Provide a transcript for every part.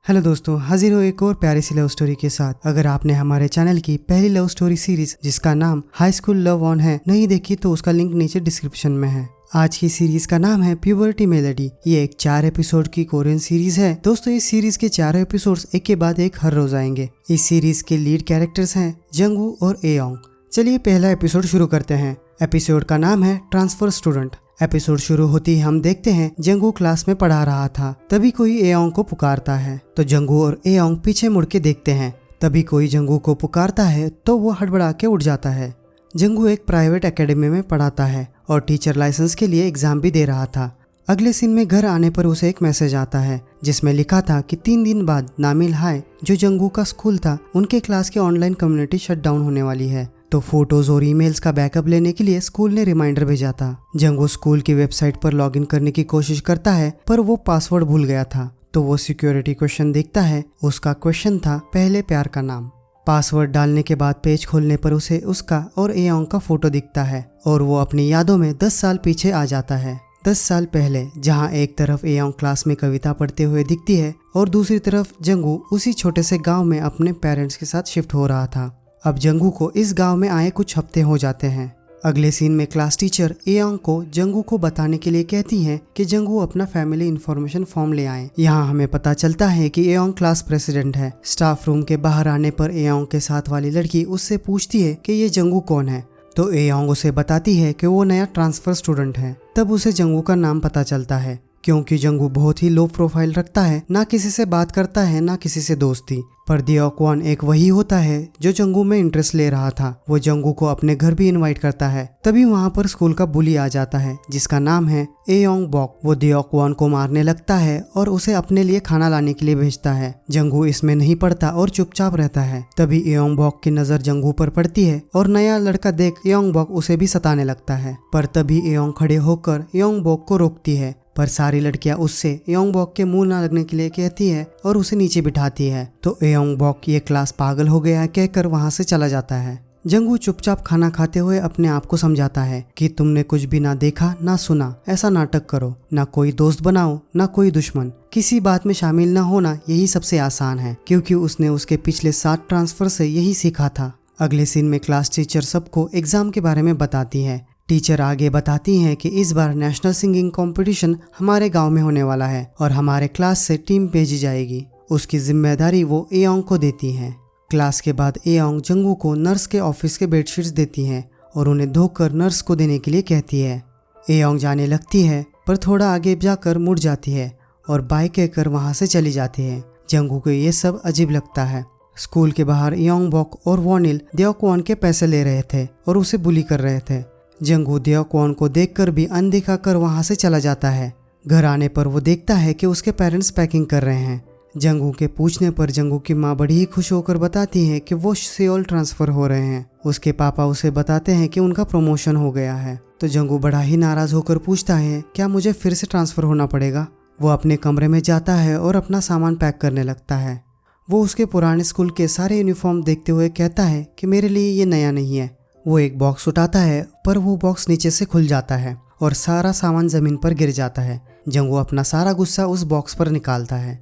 Hello दोस्तों, हाजिर हो एक और प्यारी सी लव स्टोरी के साथ। अगर आपने हमारे चैनल की पहली लव स्टोरी सीरीज जिसका नाम हाई स्कूल लव ऑन है नहीं देखी तो उसका लिंक नीचे डिस्क्रिप्शन में है। आज की सीरीज का नाम है प्यूबर्टी मेलेडी। ये एक 4 एपिसोड की कोरियन सीरीज है। दोस्तों इस सीरीज के 4 एपिसोड्स एक के बाद एक हर रोज आएंगे। इस सीरीज के लीड कैरेक्टर्स हैं जंगू और एयोंग। चलिए पहला एपिसोड शुरू करते हैं। एपिसोड का नाम है ट्रांसफर स्टूडेंट। एपिसोड शुरू होते ही हम देखते हैं जंगू क्लास में पढ़ा रहा था। तभी कोई एयोंग को पुकारता है तो जंगू और एयोंग पीछे मुड़ के देखते हैं। तभी कोई जंगू को पुकारता है तो वो हड़बड़ा के उठ जाता है। जंगू एक प्राइवेट एकेडमी में पढ़ाता है और टीचर लाइसेंस के लिए एग्जाम भी दे रहा था। अगले सीन में घर आने पर उसे एक मैसेज आता है जिसमें लिखा था कि 3 दिन बाद नामिल हाई जो जंगू का स्कूल था उनके क्लास की ऑनलाइन कम्युनिटी शट डाउन होने वाली है। तो फोटोज और ईमेल्स का बैकअप लेने के लिए स्कूल ने रिमाइंडर भेजा था। जंगू स्कूल की वेबसाइट पर लॉगिन करने की कोशिश करता है पर वो पासवर्ड भूल गया था। तो वो सिक्योरिटी क्वेश्चन देखता है। उसका क्वेश्चन था पहले प्यार का नाम। पासवर्ड डालने के बाद पेज खोलने पर उसे उसका और एयोंग का फोटो दिखता है और वो अपनी यादों में 10 साल पीछे आ जाता है। 10 साल पहले, जहाँ एक तरफ एयोंग क्लास में कविता पढ़ते हुए दिखती है और दूसरी तरफ जंगू उसी छोटे से गाँव में अपने पेरेंट्स के साथ शिफ्ट हो रहा था। अब जंगू को इस गांव में आए कुछ हफ्ते हो जाते हैं। अगले सीन में क्लास टीचर एयोंग को जंगू को बताने के लिए कहती हैं कि जंगू अपना फैमिली इंफॉर्मेशन फॉर्म ले आए। यहाँ हमें पता चलता है कि एयोंग क्लास प्रेसिडेंट है। स्टाफ रूम के बाहर आने पर एयोंग के साथ वाली लड़की उससे पूछती है कि ये जंगू कौन है। तो एयोंग उसे बताती है कि वो नया ट्रांसफर स्टूडेंट है। तब उसे जंगू का नाम पता चलता है क्योंकि जंगू बहुत ही लो प्रोफाइल रखता है, ना किसी से बात करता है ना किसी से दोस्ती। पर दियोक्वन एक वही होता है जो जंगू में इंटरेस्ट ले रहा था। वो जंगू को अपने घर भी इनवाइट करता है। तभी वहाँ पर स्कूल का बुली आ जाता है जिसका नाम है एयोंग बॉक। वो दियोक्वन को मारने लगता है और उसे अपने लिए खाना लाने के लिए भेजता है। जंगू इसमें नहीं पड़ता और चुपचाप रहता है। तभी एयोंग बॉक की नजर जंगू पर पड़ती है और नया लड़का देख एयोंग बॉक उसे भी सताने लगता है। पर तभी एयोंग खड़े होकर एयोंग बॉक को रोकती है। पर सारी लड़कियां उससे एयोंग बॉक के मुंह ना लगने के लिए कहती है और उसे नीचे बिठाती है। तो एयोंग बॉक ये क्लास पागल हो गया है कहकर वहां से चला जाता है। जंगू चुपचाप खाना खाते हुए अपने आप को समझाता है कि तुमने कुछ भी ना देखा ना सुना, ऐसा नाटक करो, ना कोई दोस्त बनाओ ना कोई दुश्मन, किसी बात में शामिल ना होना यही सबसे आसान है, क्योंकि उसने उसके पिछले 7 ट्रांसफर से यही सीखा था। अगले सीन में क्लास टीचर सबको एग्जाम के बारे में बताती है। टीचर आगे बताती हैं कि इस बार नेशनल सिंगिंग कंपटीशन हमारे गांव में होने वाला है और हमारे क्लास से टीम भेजी जाएगी। उसकी जिम्मेदारी वो एयोंग को देती हैं। क्लास के बाद एयोंग जंगू को नर्स के ऑफिस के बेडशीट्स देती हैं और उन्हें धोकर नर्स को देने के लिए कहती है। एयोंग जाने लगती है पर थोड़ा आगे जाकर मुड़ जाती है और बाय कहकर वहाँ से चली जाती है। जंगू को ये सब अजीब लगता है। स्कूल के बाहर एयोंग बॉक और वॉनिल दियोक्वन के पैसे ले रहे थे और उसे बुली कर रहे थे। जंगू दियोक्वन को देखकर भी अनदेखा कर वहां से चला जाता है। घर आने पर वो देखता है कि उसके पेरेंट्स पैकिंग कर रहे हैं। जंगू के पूछने पर जंगू की माँ बड़ी ही खुश होकर बताती है कि वो सियोल ट्रांसफर हो रहे हैं। उसके पापा उसे बताते हैं कि उनका प्रमोशन हो गया है। तो जंगू बड़ा ही नाराज होकर पूछता है क्या मुझे फिर से ट्रांसफर होना पड़ेगा। वो अपने कमरे में जाता है और अपना सामान पैक करने लगता है। वो उसके पुराने स्कूल के सारे यूनिफॉर्म देखते हुए कहता है कि मेरे लिए ये नया नहीं है। वो एक बॉक्स उठाता है पर वो बॉक्स नीचे से खुल जाता है और सारा सामान जमीन पर गिर जाता है। जंगू अपना सारा गुस्सा उस बॉक्स पर निकालता है।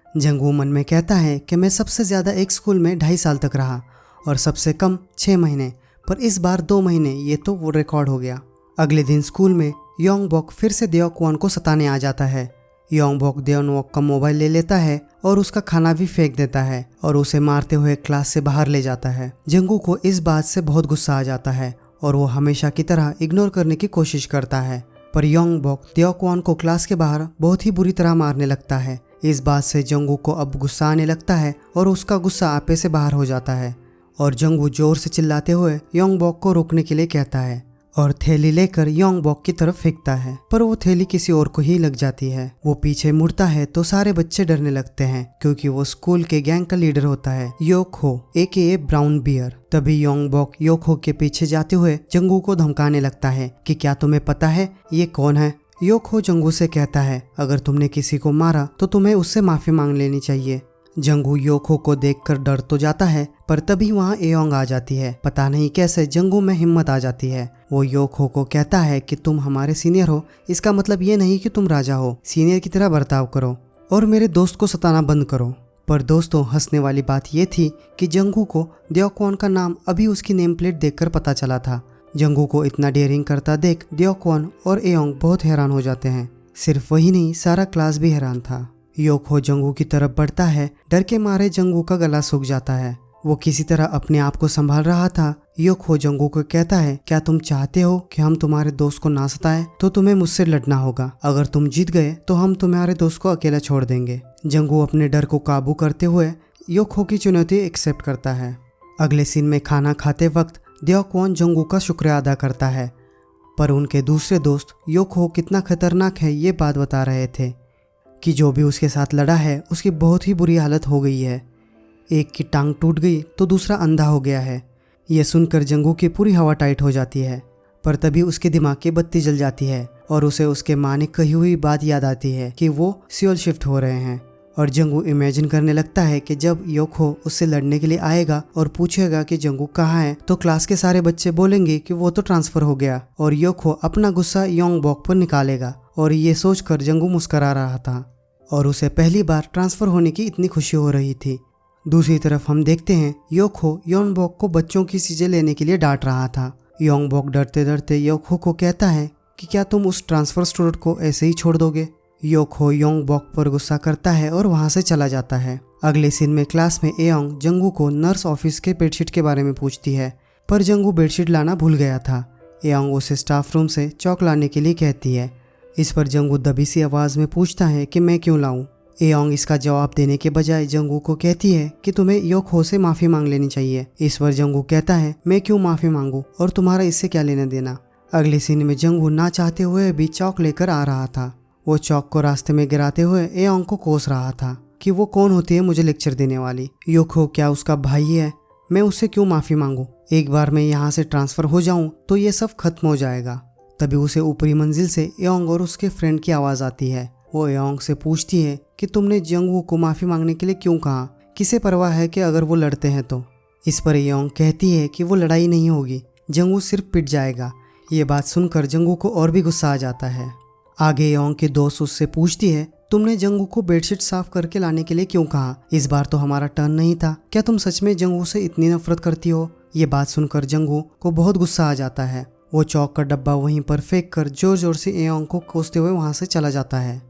जंगू मन में कहता है कि मैं सबसे ज़्यादा एक स्कूल में 2.5 साल तक रहा और सबसे कम 6 महीने, पर इस बार 2 महीने, ये तो वो रिकॉर्ड हो गया। अगले दिन स्कूल में एयोंग बॉक फिर से दियोक्वन को सताने आ जाता है। एयोंग बॉक दियोक्वन का मोबाइल ले लेता है और उसका खाना भी फेंक देता है और उसे मारते हुए क्लास से बाहर ले जाता है। जंगू को इस बात से बहुत गुस्सा आ जाता है और वो हमेशा की तरह इग्नोर करने की कोशिश करता है। पर एयोंग बॉक दियोक्वन को क्लास के बाहर बहुत ही बुरी तरह मारने लगता है। इस बात से जंगू को अब गुस्सा आने लगता है और उसका गुस्सा आपे से बाहर हो जाता है और जंगू जोर से चिल्लाते हुए एयोंग बॉक को रोकने के लिए कहता है और थैली लेकर एयोंग बॉक की तरफ फेंकता है, पर वो थैली किसी और को ही लग जाती है। वो पीछे मुड़ता है तो सारे बच्चे डरने लगते हैं क्योंकि वो स्कूल के गैंग का लीडर होता है योक हो AKA ब्राउन बियर। तभी एयोंग बॉक योक हो के पीछे जाते हुए जंगू को धमकाने लगता है कि क्या तुम्हें पता है ये कौन है। योक हो जंगू से कहता है अगर तुमने किसी को मारा तो तुम्हें उससे माफी मांग लेनी चाहिए। जंगू योको को देखकर डर तो जाता है पर तभी वहाँ एयोंग आ जाती है। पता नहीं कैसे जंगू में हिम्मत आ जाती है। वो योको को कहता है कि तुम हमारे सीनियर हो, इसका मतलब ये नहीं कि तुम राजा हो। सीनियर की तरह बर्ताव करो और मेरे दोस्त को सताना बंद करो। पर दोस्तों हंसने वाली बात ये थी कि जंगू को देओक्वॉन का नाम अभी उसकी नेम प्लेट देखकर पता चला था। जंगू को इतना डेयरिंग करता देख देओक्वॉन और एयोंग बहुत हैरान हो जाते हैं। सिर्फ वही नहीं, सारा क्लास भी हैरान था। योकहो जंगू की तरफ बढ़ता है। डर के मारे जंगू का गला सूख जाता है। वो किसी तरह अपने आप को संभाल रहा था। योकहो जंगू को कहता है, क्या तुम चाहते हो कि हम तुम्हारे दोस्त को ना सताएं? तो तुम्हें मुझसे लड़ना होगा। अगर तुम जीत गए तो हम तुम्हारे दोस्त को अकेला छोड़ देंगे। जंगू अपने डर को काबू करते हुए योकहो की चुनौती एक्सेप्ट करता है। अगले सीन में खाना खाते वक्त देओक्वॉन जंगू का शुक्रिया अदा करता है, पर उनके दूसरे दोस्त योकहो कितना खतरनाक है ये बात बता रहे थे कि जो भी उसके साथ लड़ा है उसकी बहुत ही बुरी हालत हो गई है। एक की टांग टूट गई तो दूसरा अंधा हो गया है। यह सुनकर जंगू की पूरी हवा टाइट हो जाती है, पर तभी उसके दिमाग की बत्ती जल जाती है और उसे उसके माँ ने कही हुई बात याद आती है कि वो सियोल शिफ्ट हो रहे हैं। और जंगू इमेजिन करने लगता है कि जब योकहो उससे लड़ने के लिए आएगा और पूछेगा कि जंगू कहाँ है, तो क्लास के सारे बच्चे बोलेंगे कि वो तो ट्रांसफर हो गया और योकहो अपना गुस्सा योंगबॉक पर निकालेगा। और ये सोचकर जंगू मुस्करा रहा था और उसे पहली बार ट्रांसफर होने की इतनी खुशी हो रही थी। दूसरी तरफ हम देखते हैं योकहो योंगबॉक को बच्चों की चीजें लेने के लिए डांट रहा था। योंगबॉक डरते डरते योकहो को कहता है कि क्या तुम उस ट्रांसफर स्टूडेंट को ऐसे ही छोड़ दोगे? योकहो योंगबॉक पर गुस्सा करता है और वहां से चला जाता है। अगले सीन में क्लास में एयोंग जंगू को नर्स ऑफिस के बेडशीट के बारे में पूछती है, पर जंगू बेडशीट लाना भूल गया था। एयोंग उसे स्टाफ रूम से चौक लाने के लिए कहती है। इस पर जंगू दबी सी आवाज में पूछता है कि मैं क्यों लाऊं। एयोंग इसका जवाब देने के बजाय जंगू को कहती है कि तुम्हें योकहो से माफी मांग लेनी चाहिए। इस पर जंगू कहता है, मैं क्यों माफी मांगू और तुम्हारा इससे क्या लेना देना। अगले सीन में जंगू ना चाहते हुए भी चौक लेकर आ रहा था। वो चौक को रास्ते में गिराते हुए एयोंग को कोस रहा था कि वो कौन होती है मुझे लेक्चर देने वाली। योकहो क्या उसका भाई है? मैं उससे क्यों माफी मांगू? एक बार मैं यहाँ से ट्रांसफर हो जाऊं तो ये सब खत्म हो जाएगा। तभी उसे ऊपरी मंजिल से एयोंग और उसके फ्रेंड की आवाज आती है। वो एयोंग से पूछती है कि तुमने जंगू को माफी मांगने के लिए क्यों कहा? किसे परवाह है कि अगर वो लड़ते हैं तो? इस पर एयोंग कहती है कि वो लड़ाई नहीं होगी, जंगू सिर्फ पिट जाएगा। ये बात सुनकर जंगू को और भी गुस्सा आ जाता है। आगे एयोंग के दोस्त उससे पूछती है, तुमने जंगू को बेडशीट साफ करके लाने के लिए क्यों कहा? इस बार तो हमारा टर्न नहीं था। क्या तुम सच में जंगू से इतनी नफरत करती हो? ये बात सुनकर जंगू को बहुत गुस्सा आ जाता है। वो चौक का डब्बा वहीं पर फेंक कर जोर जोर से एयोंग को कोसते हुए वहां से चला जाता है।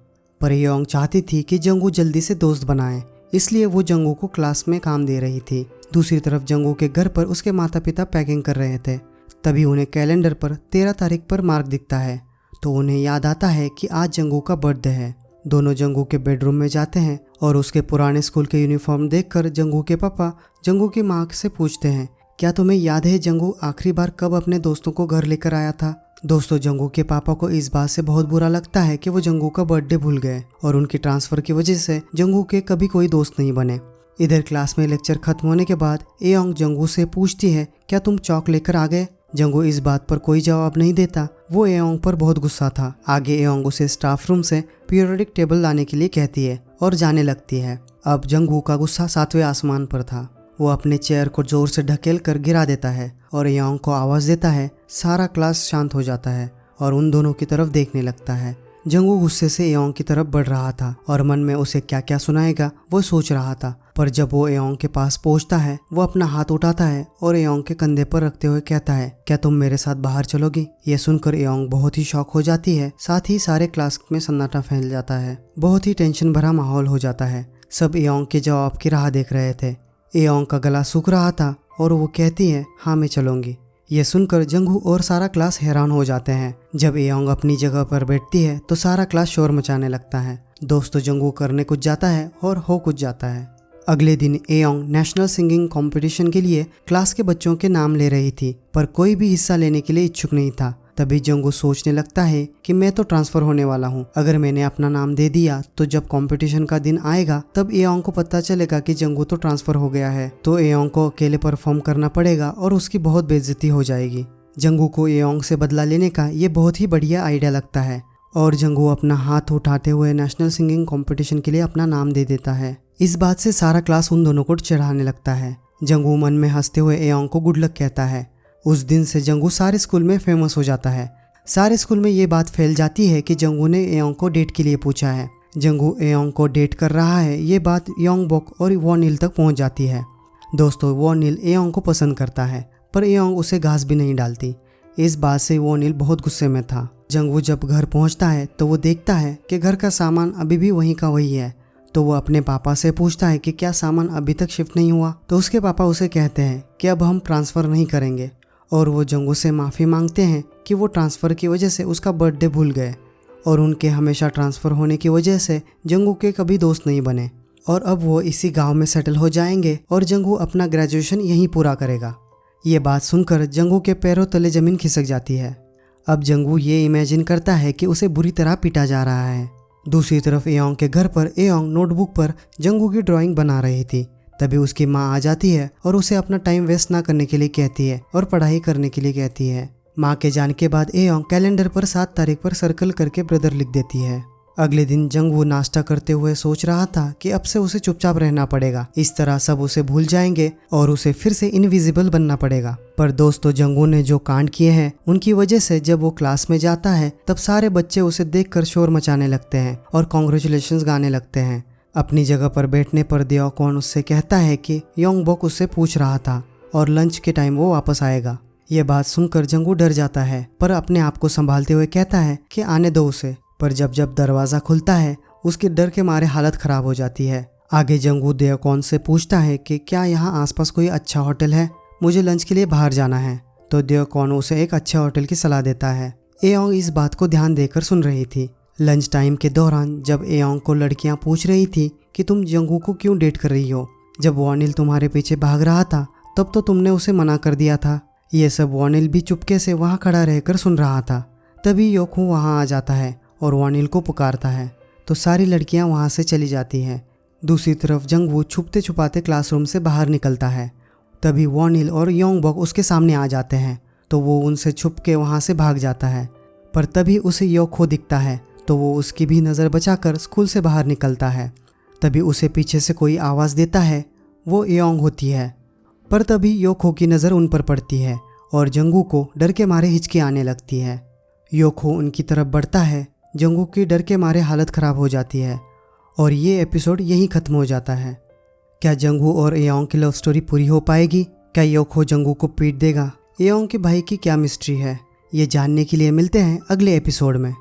पर एयोंग चाहती थी कि जंगू जल्दी से दोस्त बनाए, इसलिए वो जंगू को क्लास में काम दे रही थी। दूसरी तरफ जंगू के घर पर उसके माता पिता पैकिंग कर रहे थे। तभी उन्हें कैलेंडर पर 13 तारीख पर मार्क दिखता है, तो उन्हें याद आता है कि आज जंगू का बर्थडे है। दोनों जंगू के बेडरूम में जाते हैं और उसके पुराने स्कूल के यूनिफॉर्म देखकर जंगू के पापा जंगू की माँ से पूछते हैं, क्या तुम्हें याद है जंगू आखिरी बार कब अपने दोस्तों को घर लेकर आया था? दोस्तों जंगू के पापा को इस बात से बहुत बुरा लगता है कि वो जंगू का बर्थडे भूल गए और उनकी ट्रांसफर की वजह से जंगू के कभी कोई दोस्त नहीं बने। इधर क्लास में लेक्चर खत्म होने के बाद एयोंग जंगू से पूछती है, क्या तुम चौक लेकर आ गए? जंगू इस बात पर कोई जवाब नहीं देता। वो एयोंग पर बहुत गुस्सा था। आगे एयोंग उसे स्टाफ रूम से पीरियोडिक टेबल लाने के लिए कहती है और जाने लगती है। अब जंगू का गुस्सा 7वें आसमान पर था। वो अपने चेयर को जोर से ढकेल कर गिरा देता है और एयोंग को आवाज देता है। सारा क्लास शांत हो जाता है और उन दोनों की तरफ देखने लगता है। जंगू गुस्से से एयोंग की तरफ बढ़ रहा था और मन में उसे क्या क्या सुनाएगा वो सोच रहा था। पर जब वो एयोंग के पास पहुंचता है, वो अपना हाथ उठाता है और एयोंग के कंधे पर रखते हुए कहता है, क्या तुम मेरे साथ बाहर चलोगी? ये सुनकर एयोंग बहुत ही शॉक हो जाती है। साथ ही सारे क्लास में सन्नाटा फैल जाता है। बहुत ही टेंशन भरा माहौल हो जाता है। सब एयोंग के जवाब की राह देख रहे थे। एयोंग का गला सूख रहा था और वो कहती है, हाँ मैं चलूंगी। यह सुनकर जंगू और सारा क्लास हैरान हो जाते हैं। जब एयोंग अपनी जगह पर बैठती है तो सारा क्लास शोर मचाने लगता है। दोस्तों जंगू करने कुछ जाता है और हो कुछ जाता है। अगले दिन एयोंग नेशनल सिंगिंग कंपटीशन के लिए क्लास के बच्चों के नाम ले रही थी, पर कोई भी हिस्सा लेने के लिए इच्छुक नहीं था। तभी जंगू सोचने लगता है कि मैं तो ट्रांसफर होने वाला हूँ। अगर मैंने अपना नाम दे दिया तो जब कंपटीशन का दिन आएगा तब एयोंग को पता चलेगा कि जंगू तो ट्रांसफर हो गया है, तो एयोंग को अकेले परफॉर्म करना पड़ेगा और उसकी बहुत बेइज्जती हो जाएगी। जंगू को एयोंग से बदला लेने का ये बहुत ही बढ़िया आइडिया लगता है और जंगू अपना हाथ उठाते हुए नेशनल सिंगिंग कंपटीशन के लिए अपना नाम दे देता है। इस बात से सारा क्लास उन दोनों को चढ़ाने लगता है। जंगू मन में हंसते हुए एयोंग को गुड लक कहता है। उस दिन से जंगू सारे स्कूल में फेमस हो जाता है। सारे स्कूल में ये बात फैल जाती है कि जंगू ने एयोंग को डेट के लिए पूछा है। जंगू एयोंग को डेट कर रहा है, ये बात योंगबोक और वॉनिल तक पहुंच जाती है। दोस्तों, वॉनिल एयोंग को पसंद करता है पर एयोंग उसे घास भी नहीं डालती। इस बात से वॉनिल बहुत गुस्से में था। जंगू जब घर पहुंचता है तो वो देखता है कि घर का सामान अभी भी वहीं का वही है। तो वो अपने पापा से पूछता है कि क्या सामान अभी तक शिफ्ट नहीं हुआ। तो उसके पापा उसे कहते हैं कि अब हम ट्रांसफ़र नहीं करेंगे और वो जंगू से माफ़ी मांगते हैं कि वो ट्रांसफ़र की वजह से उसका बर्थडे भूल गए और उनके हमेशा ट्रांसफ़र होने की वजह से जंगू के कभी दोस्त नहीं बने और अब वो इसी गांव में सेटल हो जाएंगे और जंगू अपना ग्रेजुएशन यहीं पूरा करेगा। ये बात सुनकर जंगू के पैरों तले ज़मीन खिसक जाती है। अब जंगू ये इमेजिन करता है कि उसे बुरी तरह पीटा जा रहा है। दूसरी तरफ एयोंग के घर पर एयोंग नोटबुक पर जंगू की ड्राइंग बना रही थी। तभी उसकी माँ आ जाती है और उसे अपना टाइम वेस्ट ना करने के लिए कहती है और पढ़ाई करने के लिए कहती है। माँ के जाने के बाद एयोंग कैलेंडर पर 7 तारीख पर सर्कल करके ब्रदर लिख देती है। अगले दिन जंगू नाश्ता करते हुए सोच रहा था कि अब से उसे चुपचाप रहना पड़ेगा, इस तरह सब उसे भूल जाएंगे और उसे फिर से इनविजिबल बनना पड़ेगा। पर दोस्तों, जंगू ने जो कांड किए हैं उनकी वजह से जब वो क्लास में जाता है तब सारे बच्चे उसे देखकर शोर मचाने लगते हैं और कॉन्ग्रेचुलेशंस गाने लगते हैं। अपनी जगह पर बैठने पर देओकॉन उससे कहता है कि योंगबोक उससे पूछ रहा था और लंच के टाइम वो वापस आएगा। ये बात सुनकर जंगू डर जाता है पर अपने आप को संभालते हुए कहता है कि आने दो उसे। पर जब दरवाज़ा खुलता है उसके डर के मारे हालत ख़राब हो जाती है। आगे जंगू देओकॉन से पूछता है कि क्या यहाँ आसपास कोई अच्छा होटल है, मुझे लंच के लिए बाहर जाना है। तो देओकॉन उसे एक अच्छे होटल की सलाह देता है। एयोंग इस बात को ध्यान देकर सुन रही थी। लंच टाइम के दौरान जब एयोंग को लड़कियाँ पूछ रही थी कि तुम जंगू को क्यों डेट कर रही हो, जब वॉनिल तुम्हारे पीछे भाग रहा था तब तो तुमने उसे मना कर दिया था। ये सब वॉनिल भी चुपके से वहाँ खड़ा रहकर सुन रहा था। तभी योखू वहाँ आ जाता है और वॉनिल को पुकारता है तो सारी लड़कियां वहां से चली जाती हैं। दूसरी तरफ जंगू छुपते छुपाते क्लासरूम से बाहर निकलता है। तभी वॉनिल और योंगबोक उसके सामने आ जाते हैं तो वो उनसे छुप के वहाँ से भाग जाता है। पर तभी उसे योखो दिखता है तो वो उसकी भी नज़र बचाकर स्कूल से बाहर निकलता है। तभी उसे पीछे से कोई आवाज़ देता है, वो एयोंग होती है। पर तभी योखो की नज़र उन पर पड़ती है और जंगू को डर के मारे हिचकी आने लगती है। योखो उनकी तरफ बढ़ता है। जंगू की डर के मारे हालत ख़राब हो जाती है और ये एपिसोड यहीं ख़त्म हो जाता है। क्या जंगू और एयोंग की लव स्टोरी पूरी हो पाएगी? क्या योखो जंगू को पीट देगा? एयोंग के भाई की क्या मिस्ट्री है? ये जानने के लिए मिलते हैं अगले एपिसोड में।